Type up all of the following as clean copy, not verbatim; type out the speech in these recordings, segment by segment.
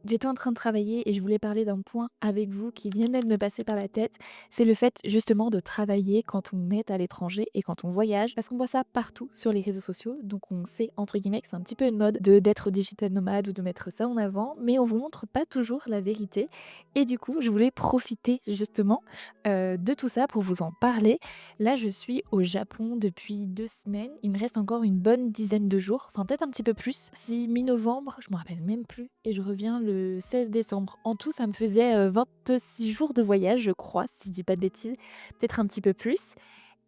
J'étais en train de travailler et je voulais parler d'un point avec vous qui venait de me passer par la tête. C'est le fait justement de travailler quand on est à l'étranger et quand on voyage, parce qu'on voit ça partout sur les réseaux sociaux. Donc on sait entre guillemets que c'est un petit peu une mode de d'être digital nomade ou de mettre ça en avant, mais on vous montre pas toujours la vérité. Et du coup, je voulais profiter justement de tout ça pour vous en parler. Là, je suis au Japon depuis 2 semaines. Il me reste encore une bonne dizaine de jours, enfin peut-être un petit peu plus. Si mi-novembre, je me rappelle même plus, et je reviens le 16 décembre. En tout, ça me faisait 26 jours de voyage, je crois, si je dis pas de bêtises, peut-être un petit peu plus.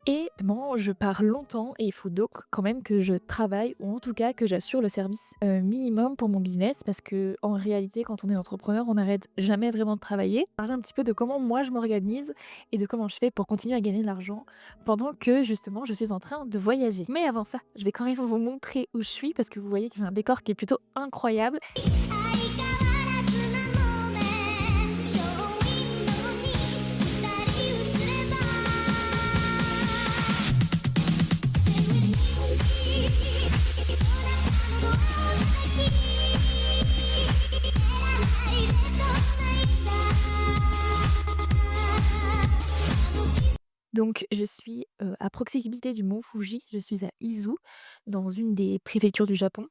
Et bon, je pars longtemps et il faut donc quand même que je travaille ou en tout cas que j'assure le service, minimum pour mon business parce que en réalité, quand on est entrepreneur, on n'arrête jamais vraiment de travailler. Parler un petit peu de comment moi je m'organise et de comment je fais pour continuer à gagner de l'argent pendant que justement je suis en train de voyager. Mais avant ça, je vais quand même vous montrer où je suis parce que vous voyez que j'ai un décor qui est plutôt incroyable. Donc je suis, à proximité du mont Fuji, je suis à Izu, dans une des préfectures du Japon.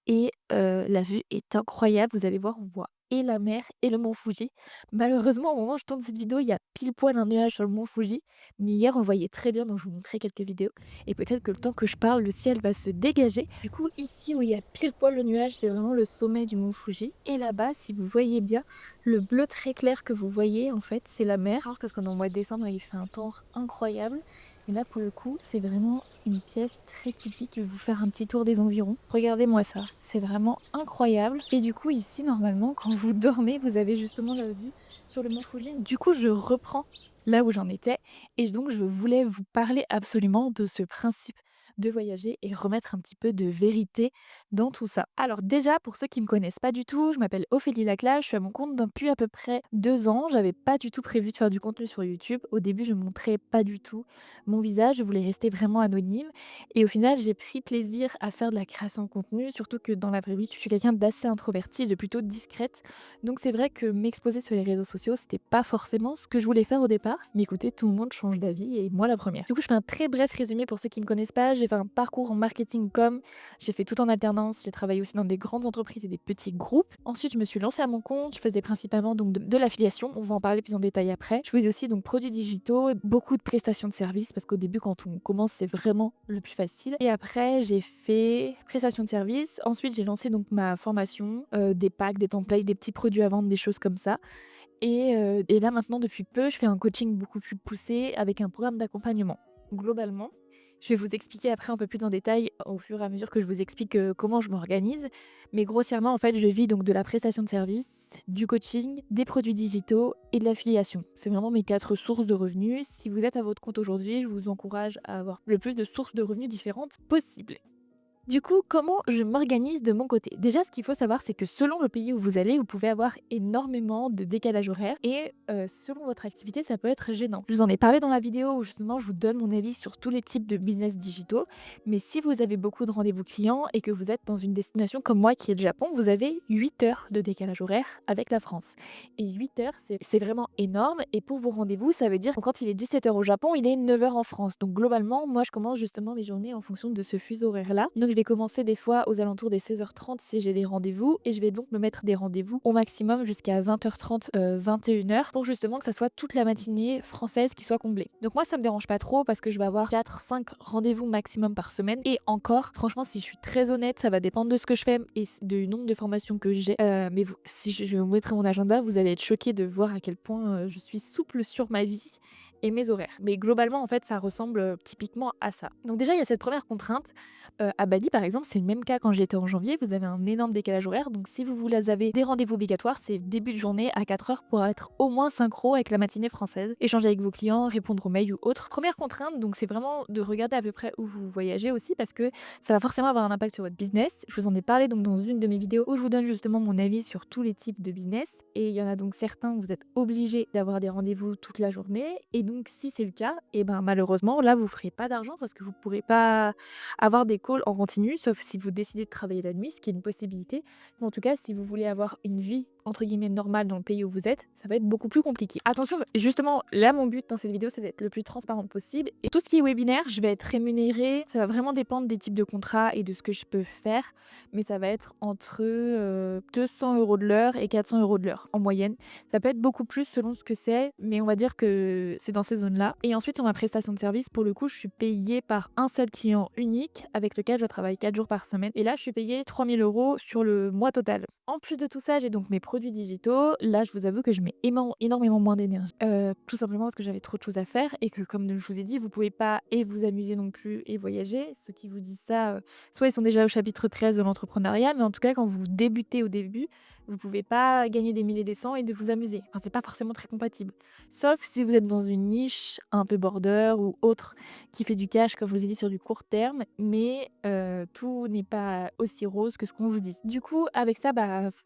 Et la vue est incroyable. Vous allez voir, on voit et la mer et le mont Fuji. Malheureusement, au moment où je tourne cette vidéo, il y a pile poil un nuage sur le mont Fuji. Mais hier, on le voyait très bien, donc je vous montrerai quelques vidéos. Et peut-être que le temps que je parle, le ciel va se dégager. Du coup, ici où il y a pile poil le nuage, c'est vraiment le sommet du mont Fuji. Et là-bas, si vous voyez bien, le bleu très clair que vous voyez, en fait, c'est la mer. Je pense parce qu'on est au mois de décembre et il fait un temps incroyable. Et là, pour le coup, c'est vraiment une pièce très typique. Je vais vous faire un petit tour des environs. Regardez-moi ça, c'est vraiment incroyable. Et du coup, ici, normalement, quand vous dormez, vous avez justement la vue sur le mont Fuji. Du coup, je reprends là où j'en étais. Et donc, je voulais vous parler absolument de ce principe de voyager et remettre un petit peu de vérité dans tout ça. Alors déjà, pour ceux qui me connaissent pas du tout, je m'appelle Ophélie Lacla, je suis à mon compte depuis à peu près 2 ans. J'avais pas du tout prévu de faire du contenu sur YouTube. Au début, je montrais pas du tout mon visage, je voulais rester vraiment anonyme et au final, j'ai pris plaisir à faire de la création de contenu, surtout que dans la vraie vie, je suis quelqu'un d'assez introverti et de plutôt discrète. Donc c'est vrai que m'exposer sur les réseaux sociaux, c'était pas forcément ce que je voulais faire au départ. Mais écoutez, tout le monde change d'avis et moi la première. Du coup, je fais un très bref résumé pour ceux qui me connaissent pas. J'ai fait un parcours en marketing com, j'ai fait tout en alternance, j'ai travaillé aussi dans des grandes entreprises et des petits groupes. Ensuite, je me suis lancée à mon compte, je faisais principalement donc de l'affiliation, on va en parler plus en détail après. Je faisais aussi donc produits digitaux, beaucoup de prestations de services parce qu'au début quand on commence, c'est vraiment le plus facile. Et après, j'ai fait prestations de services. Ensuite, j'ai lancé donc ma formation, des packs, des templates, des petits produits à vendre, des choses comme ça. Et là maintenant depuis peu, je fais un coaching beaucoup plus poussé avec un programme d'accompagnement. Globalement, je vais vous expliquer après un peu plus en détail au fur et à mesure que je vous explique, comment je m'organise. Mais grossièrement, en fait, je vis donc de la prestation de service, du coaching, des produits digitaux et de l'affiliation. C'est vraiment mes 4 sources de revenus. Si vous êtes à votre compte aujourd'hui, je vous encourage à avoir le plus de sources de revenus différentes possible. Du coup, comment je m'organise de mon côté? Déjà, ce qu'il faut savoir, c'est que selon le pays où vous allez, vous pouvez avoir énormément de décalage horaire et selon votre activité, ça peut être gênant. Je vous en ai parlé dans la vidéo où justement je vous donne mon avis sur tous les types de business digitaux, mais si vous avez beaucoup de rendez-vous clients et que vous êtes dans une destination comme moi qui est le Japon, vous avez 8 heures de décalage horaire avec la France. Et 8 heures, c'est vraiment énorme et pour vos rendez-vous, ça veut dire que quand il est 17 heures au Japon, il est 9 heures en France. Donc globalement, moi je commence justement mes journées en fonction de ce fuseau horaire-là. Donc je vais commencer des fois aux alentours des 16h30 si j'ai des rendez-vous et je vais donc me mettre des rendez-vous au maximum jusqu'à 20h30, 21h pour justement que ça soit toute la matinée française qui soit comblée. Donc moi ça me dérange pas trop parce que je vais avoir 4-5 rendez-vous maximum par semaine et encore, franchement si je suis très honnête, ça va dépendre de ce que je fais et du nombre de formations que j'ai. Mais si je vous mettrai mon agenda, vous allez être choqués de voir à quel point je suis souple sur ma vie et mes horaires. Mais globalement, en fait, ça ressemble typiquement à ça. Donc déjà, il y a cette première contrainte. À Bali, par exemple, c'est le même cas quand j'étais en janvier. Vous avez un énorme décalage horaire. Donc si vous avez des rendez-vous obligatoires, c'est début de journée à 4 heures pour être au moins synchro avec la matinée française. Échanger avec vos clients, répondre aux mails ou autres. Première contrainte, donc c'est vraiment de regarder à peu près où vous voyagez aussi parce que ça va forcément avoir un impact sur votre business. Je vous en ai parlé donc dans une de mes vidéos où je vous donne justement mon avis sur tous les types de business. Et il y en a donc certains où vous êtes obligés d'avoir des rendez-vous toute la journée. Et donc si c'est le cas, et ben malheureusement là vous ferez pas d'argent parce que vous pourrez pas avoir des calls en continu, sauf si vous décidez de travailler la nuit, ce qui est une possibilité. Mais en tout cas, si vous voulez avoir une vie entre guillemets «normal» dans le pays où vous êtes, ça va être beaucoup plus compliqué. Attention, justement, là, mon but dans cette vidéo, c'est d'être le plus transparente possible et tout ce qui est webinaire, je vais être rémunérée. Ça va vraiment dépendre des types de contrats et de ce que je peux faire, mais ça va être entre, 200 € de l'heure et 400 € de l'heure en moyenne. Ça peut être beaucoup plus selon ce que c'est, mais on va dire que c'est dans ces zones-là. Et ensuite, sur ma prestation de service, pour le coup, je suis payée par un seul client unique avec lequel je travaille 4 jours par semaine. Et là, je suis payée 3 000 € sur le mois total. En plus de tout ça, j'ai donc mes produits digitaux. Là, je vous avoue que je mets énormément moins d'énergie. Tout simplement parce que j'avais trop de choses à faire et que, comme je vous ai dit, vous pouvez pas et vous amuser non plus et voyager. Ceux qui vous disent ça, soit ils sont déjà au chapitre 13 de l'entrepreneuriat, mais en tout cas, quand vous débutez au début, vous pouvez pas gagner des milliers et des cents et de vous amuser. Enfin, c'est pas forcément très compatible. Sauf si vous êtes dans une niche un peu border ou autre qui fait du cash, comme je vous ai dit, sur du court terme, mais tout n'est pas aussi rose que ce qu'on vous dit. Du coup, avec ça,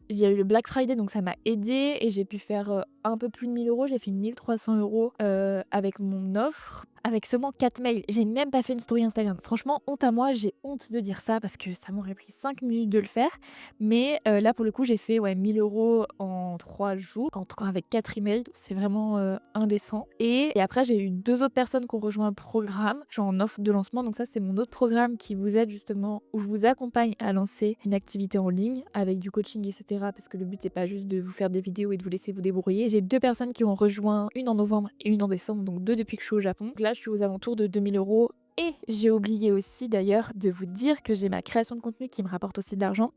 il y a eu le Black Friday, donc ça m'a aidée et j'ai pu faire, un peu plus de 1 000 €. J'ai fait 1 300 € avec mon offre, avec seulement 4 mails. J'ai même pas fait une story Instagram. Franchement, honte à moi, j'ai honte de dire ça parce que ça m'aurait pris 5 minutes de le faire. Mais là, pour le coup, j'ai fait, ouais, 1 000 € en 3 jours, en tout cas avec 4 emails. C'est vraiment, indécent et après j'ai eu 2 autres personnes qui ont rejoint le programme. Je suis en offre de lancement, donc ça, c'est mon autre programme qui vous aide justement où je vous accompagne à lancer une activité en ligne avec du coaching et cetera parce que le but, c'est pas juste de vous faire des vidéos et de vous laisser vous débrouiller. J'ai 2 personnes qui ont rejoint, une en novembre et une en décembre, donc 2 depuis que je suis au Japon. Donc là, je suis aux alentours de 2 000 € et j'ai oublié aussi d'ailleurs de vous dire que j'ai ma création de contenu qui me rapporte aussi de l'argent.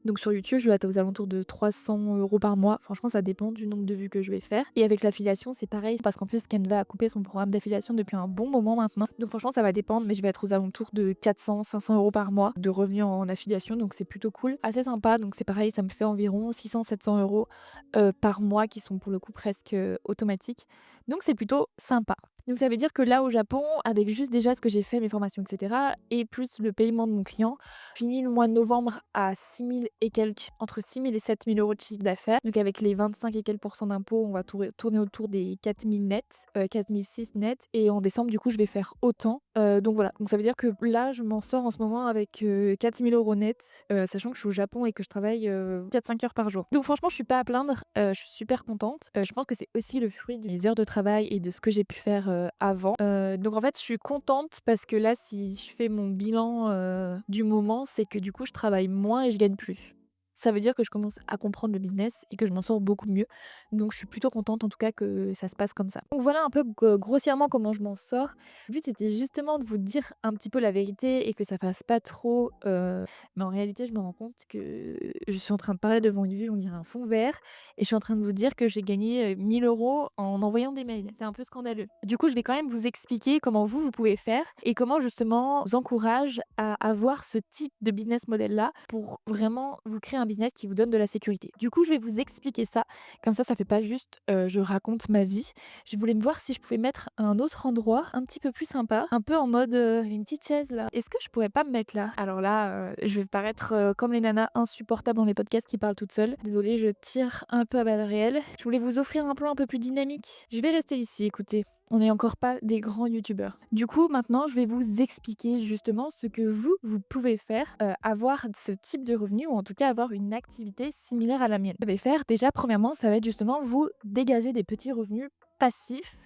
Donc sur YouTube, je vais être aux alentours de 300 € par mois. Franchement, ça dépend du nombre de vues que je vais faire. Et avec l'affiliation, c'est pareil, parce qu'en plus, Canva a coupé son programme d'affiliation depuis un bon moment maintenant. Donc franchement, ça va dépendre, mais je vais être aux alentours de 400, 500 € par mois de revenus en affiliation. Donc c'est plutôt cool, assez sympa. Donc c'est pareil, ça me fait environ 600, 700 € par mois qui sont pour le coup presque automatiques. Donc c'est plutôt sympa. Donc ça veut dire que là au Japon, avec juste déjà ce que j'ai fait, mes formations, etc., et plus le paiement de mon client, fini le mois de novembre à 6 000 et quelques, entre 6 000 et 7 000 € de chiffre d'affaires. Donc avec les 25 et quelques % d'impôts, on va tourner autour des 4 000 nets, 4 600 nets. Et en décembre, du coup, je vais faire autant. Donc voilà, donc ça veut dire que là, je m'en sors en ce moment avec 4 000 € nets, sachant que je suis au Japon et que je travaille 4-5 heures par jour. Donc franchement, je suis pas à plaindre, je suis super contente. Je pense que c'est aussi le fruit de mes heures de travail et de ce que j'ai pu faire avant. Donc en fait, je suis contente parce que là, si je fais mon bilan du moment, c'est que du coup, je travaille moins et je gagne plus. Ça veut dire que je commence à comprendre le business et que je m'en sors beaucoup mieux. Donc je suis plutôt contente en tout cas que ça se passe comme ça. Donc voilà un peu grossièrement comment je m'en sors. Le but c'était justement de vous dire un petit peu la vérité et que ça fasse pas trop. Mais en réalité, je me rends compte que je suis en train de parler devant une vue, on dirait un fond vert. Et je suis en train de vous dire que j'ai gagné 1 000 € en envoyant des mails. C'est un peu scandaleux. Du coup, je vais quand même vous expliquer comment vous pouvez faire et comment justement je vous encourage à avoir ce type de business model-là pour vraiment vous créer un business qui vous donne de la sécurité. Du coup, je vais vous expliquer ça. Comme ça fait pas juste je raconte ma vie. Je voulais me voir si je pouvais mettre un autre endroit un petit peu plus sympa, un peu en mode une petite chaise là. Est-ce que je pourrais pas me mettre là? Alors là, je vais paraître comme les nanas insupportables dans les podcasts qui parlent toutes seules. Désolée, je tire un peu à balles réelles. Je voulais vous offrir un plan un peu plus dynamique. Je vais rester ici, écoutez. On n'est encore pas des grands youtubeurs. Du coup, maintenant, je vais vous expliquer justement ce que vous pouvez faire, avoir ce type de revenu ou en tout cas avoir une activité similaire à la mienne. Vous devez faire déjà, premièrement, ça va être justement vous dégager des petits revenus passifs.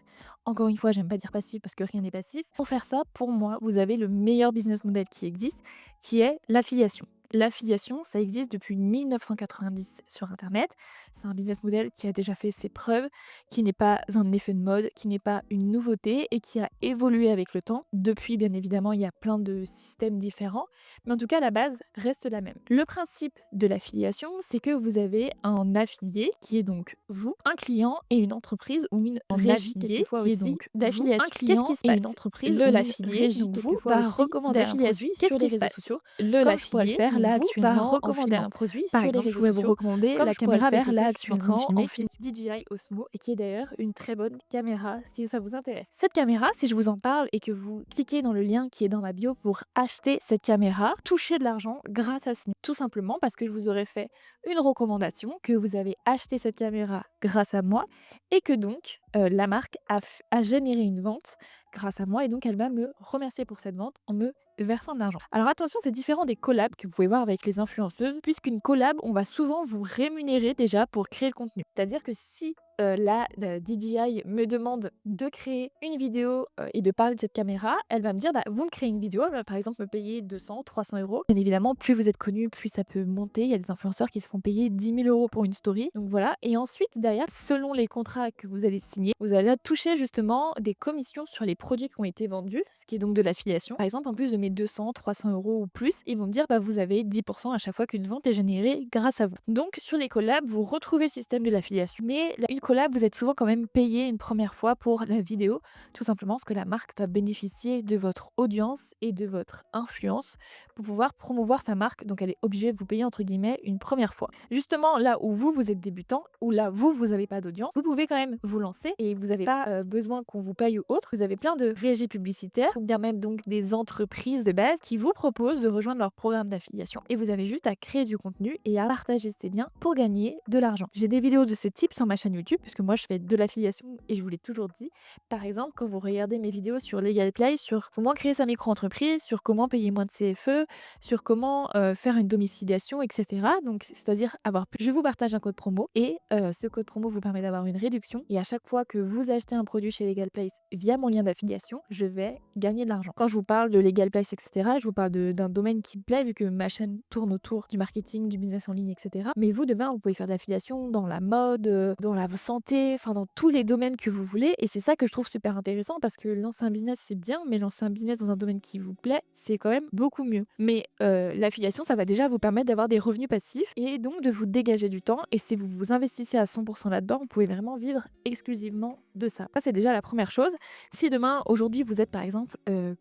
Encore une fois, j'aime pas dire passif parce que rien n'est passif. Pour faire ça, pour moi, vous avez le meilleur business model qui existe, qui est l'affiliation. L'affiliation, ça existe depuis 1990 sur Internet. C'est un business model qui a déjà fait ses preuves, qui n'est pas un effet de mode, qui n'est pas une nouveauté et qui a évolué avec le temps. Depuis, bien évidemment, il y a plein de systèmes différents, mais en tout cas, la base reste la même. Le principe de l'affiliation, c'est que vous avez un affilié qui est donc vous, un client et une entreprise ou une régie quelquefois qui est donc d'affiliation. Qu'est-ce qui se passe? Une entreprise ou l'affilié, donc vous, va recommander un produit sur les réseaux sociaux. Comme je pourrais le faire là actuellement recommander un produit sur les réseaux sociaux. Je pourrais vous recommander la caméra avec laquelle je suis en train de filmer, qui est DJI Osmo et qui est d'ailleurs une très bonne caméra si ça vous intéresse. Cette caméra, si je vous en parle et que vous cliquez dans le lien qui est dans ma bio pour acheter cette caméra, touchez de l'argent grâce à ce lien. Tout simplement parce que je vous aurais fait une recommandation, que vous avez acheté cette caméra grâce à moi et que donc la marque a généré une vente grâce à moi et donc elle va me remercier pour cette vente en me versant de l'argent. Alors attention, c'est différent des collabs que vous pouvez voir avec les influenceuses, puisqu'une collab, on va souvent vous rémunérer déjà pour créer le contenu. C'est-à-dire que si la DJI me demande de créer une vidéo et de parler de cette caméra, elle va me dire, bah, vous me créez une vidéo, elle va par exemple me payer 200, 300 euros. Bien évidemment, plus vous êtes connu, plus ça peut monter. Il y a des influenceurs qui se font payer 10 000 euros pour une story. Donc voilà. Et ensuite, derrière, selon les contrats que vous allez signer, vous allez toucher justement des commissions sur les produits qui ont été vendus, ce qui est donc de l'affiliation. Par exemple, en plus de mes 200, 300 euros ou plus, ils vont me dire, bah, vous avez 10% à chaque fois qu'une vente est générée grâce à vous. Donc sur les collabs, vous retrouvez le système de l'affiliation. Mais une collab, vous êtes souvent quand même payé une première fois pour la vidéo, tout simplement parce que la marque va bénéficier de votre audience et de votre influence pour pouvoir promouvoir sa marque. Donc elle est obligée de vous payer entre guillemets une première fois. Justement, là où vous êtes débutant, ou là vous n'avez pas d'audience, vous pouvez quand même vous lancer et vous n'avez pas besoin qu'on vous paye ou autre. Vous avez plein de régies publicitaires ou bien même donc des entreprises de base qui vous proposent de rejoindre leur programme d'affiliation et vous avez juste à créer du contenu et à partager ces liens pour gagner de l'argent. J'ai des vidéos de ce type sur ma chaîne YouTube puisque moi je fais de l'affiliation et je vous l'ai toujours dit. Par exemple, quand vous regardez mes vidéos sur Legal Play, sur comment créer sa micro-entreprise, sur comment payer moins de CFE, sur comment faire une domiciliation, etc. Donc, c'est-à-dire je vous partage un code promo et ce code promo vous permet d'avoir une réduction. Et à chaque fois que vous achetez un produit chez Legal Place via mon lien d'affiliation, je vais gagner de l'argent. Quand je vous parle de Legal Place, etc., je vous parle d'un domaine qui me plaît vu que ma chaîne tourne autour du marketing, du business en ligne, etc. Mais vous, demain, vous pouvez faire de l'affiliation dans la mode, dans la santé, enfin dans tous les domaines que vous voulez. Et c'est ça que je trouve super intéressant parce que lancer un business, c'est bien, mais lancer un business dans un domaine qui vous plaît, c'est quand même beaucoup mieux. Mais l'affiliation, ça va déjà vous permettre d'avoir des revenus passifs et donc de vous dégager du temps. Et si vous vous investissez à 100% là-dedans, vous pouvez vraiment vivre exclusivement de ça. Ça, c'est déjà la première chose. Si demain, aujourd'hui, vous êtes par exemple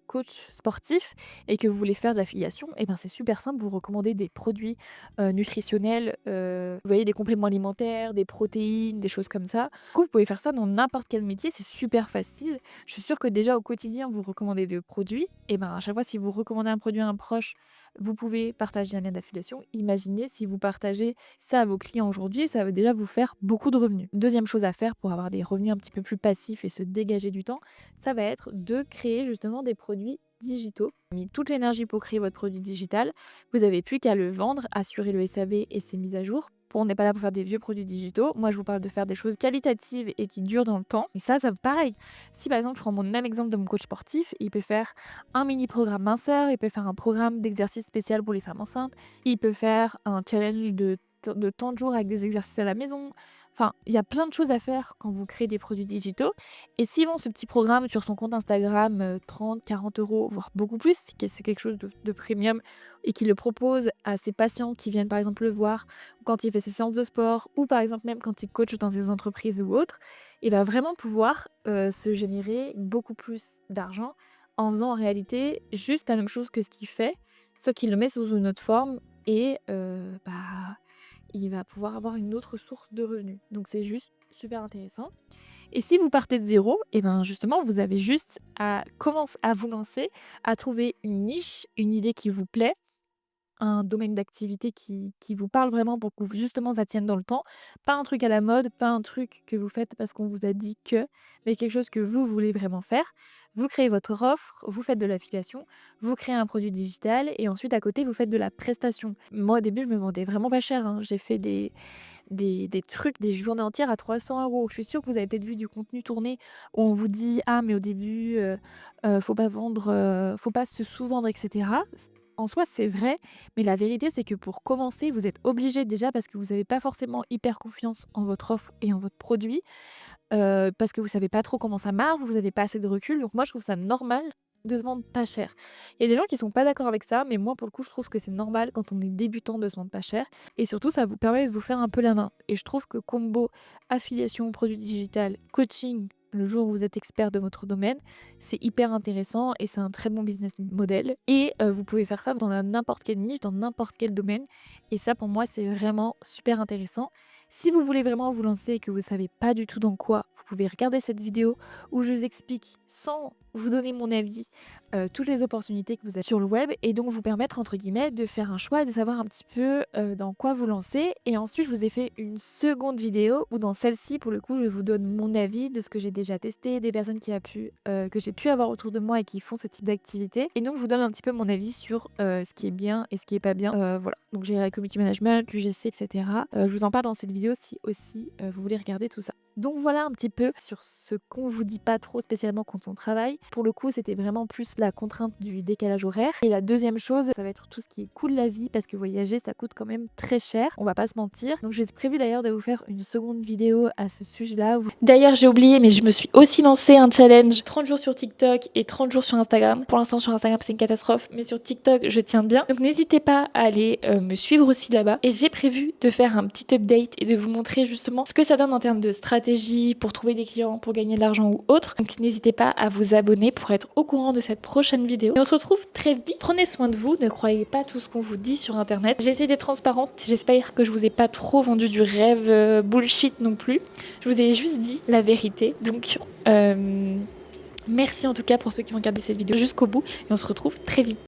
coach sportif et que vous voulez faire de l'affiliation, et ben c'est super simple, vous recommandez des produits nutritionnels, vous voyez, des compléments alimentaires, des protéines, des choses comme ça. Du coup, vous pouvez faire ça dans n'importe quel métier, c'est super facile. Je suis sûre que déjà au quotidien, vous recommandez des produits. Et ben à chaque fois, si vous recommandez un produit à un proche, vous pouvez partager un lien d'affiliation. Imaginez si vous partagez ça à vos clients aujourd'hui, ça va déjà vous faire beaucoup de revenus. Deuxième chose à faire pour avoir des revenus un petit peu plus passifs et se dégager du temps, ça va être de créer justement des produits digitaux. Vous avez mis toute l'énergie pour créer votre produit digital. Vous n'avez plus qu'à le vendre, assurer le SAV et ses mises à jour. On n'est pas là pour faire des vieux produits digitaux. Moi, je vous parle de faire des choses qualitatives et qui durent dans le temps. Et ça pareil. Si par exemple, je prends mon même exemple de mon coach sportif, il peut faire un mini programme minceur, il peut faire un programme d'exercice spécial pour les femmes enceintes, il peut faire un challenge de temps de jours avec des exercices à la maison. Enfin, il y a plein de choses à faire quand vous créez des produits digitaux. Et s'ils vend ce petit programme sur son compte Instagram 30, 40 euros, voire beaucoup plus, c'est quelque chose de premium, et qu'il le propose à ses patients qui viennent par exemple le voir quand il fait ses séances de sport, ou par exemple même quand il coach dans des entreprises ou autres, il va vraiment pouvoir se générer beaucoup plus d'argent en faisant en réalité juste la même chose que ce qu'il fait, sauf qu'il le met sous une autre forme et il va pouvoir avoir une autre source de revenus. Donc c'est juste super intéressant. Et si vous partez de zéro, et ben justement, vous avez juste à commencer à vous lancer, à trouver une niche, une idée qui vous plaît, un domaine d'activité qui vous parle vraiment pour que justement ça tienne dans le temps. Pas un truc à la mode, pas un truc que vous faites parce qu'on vous a dit que, mais quelque chose que vous voulez vraiment faire. Vous créez votre offre, vous faites de l'affiliation, vous créez un produit digital et ensuite à côté vous faites de la prestation. Moi au début je me vendais vraiment pas cher, hein. J'ai fait des trucs, des journées entières à 300 euros. Je suis sûre que vous avez peut-être vu du contenu tourné où on vous dit ah mais au début faut pas vendre, faut pas se sous-vendre, etc. En soi, c'est vrai, mais la vérité, c'est que pour commencer, vous êtes obligé déjà parce que vous n'avez pas forcément hyper confiance en votre offre et en votre produit, parce que vous savez pas trop comment ça marche, vous avez pas assez de recul. Donc moi, je trouve ça normal de se vendre pas cher. Il y a des gens qui sont pas d'accord avec ça, mais moi, pour le coup, je trouve que c'est normal quand on est débutant de se vendre pas cher. Et surtout, ça vous permet de vous faire un peu la main. Et je trouve que combo affiliation, produit digital, coaching, le jour où vous êtes expert de votre domaine, c'est hyper intéressant et c'est un très bon business model. Et vous pouvez faire ça dans n'importe quelle niche, dans n'importe quel domaine. Et ça, pour moi, c'est vraiment super intéressant. Si vous voulez vraiment vous lancer et que vous savez pas du tout dans quoi, vous pouvez regarder cette vidéo où je vous explique sans vous donner mon avis, toutes les opportunités que vous avez sur le web et donc vous permettre entre guillemets de faire un choix et de savoir un petit peu, dans quoi vous lancer et ensuite je vous ai fait une seconde vidéo où dans celle-ci pour le coup je vous donne mon avis de ce que j'ai déjà testé, des personnes que j'ai pu avoir autour de moi et qui font ce type d'activité et donc je vous donne un petit peu mon avis sur, ce qui est bien et ce qui est pas bien, voilà. Donc j'ai la community management, l'UGC et cetera. Je vous en parle dans cette vidéo si aussi, vous voulez regarder tout ça. Donc voilà un petit peu sur ce qu'on vous dit pas trop spécialement quand on travaille. Pour le coup, c'était vraiment plus la contrainte du décalage horaire. Et la deuxième chose, ça va être tout ce qui est coût de la vie parce que voyager, ça coûte quand même très cher. On va pas se mentir. Donc j'ai prévu d'ailleurs de vous faire une seconde vidéo à ce sujet-là. D'ailleurs, j'ai oublié, mais je me suis aussi lancé un challenge 30 jours sur TikTok et 30 jours sur Instagram. Pour l'instant, sur Instagram, c'est une catastrophe, mais sur TikTok, je tiens bien. Donc n'hésitez pas à aller me suivre aussi là-bas. Et j'ai prévu de faire un petit update et de vous montrer justement ce que ça donne en termes de stratégie pour trouver des clients, pour gagner de l'argent ou autre. Donc n'hésitez pas à vous abonner pour être au courant de cette prochaine vidéo. Et on se retrouve très vite. Prenez soin de vous, ne croyez pas tout ce qu'on vous dit sur internet. J'ai essayé d'être transparente, j'espère que je vous ai pas trop vendu du rêve bullshit non plus. Je vous ai juste dit la vérité. Donc merci en tout cas pour ceux qui vont regarder cette vidéo jusqu'au bout et on se retrouve très vite.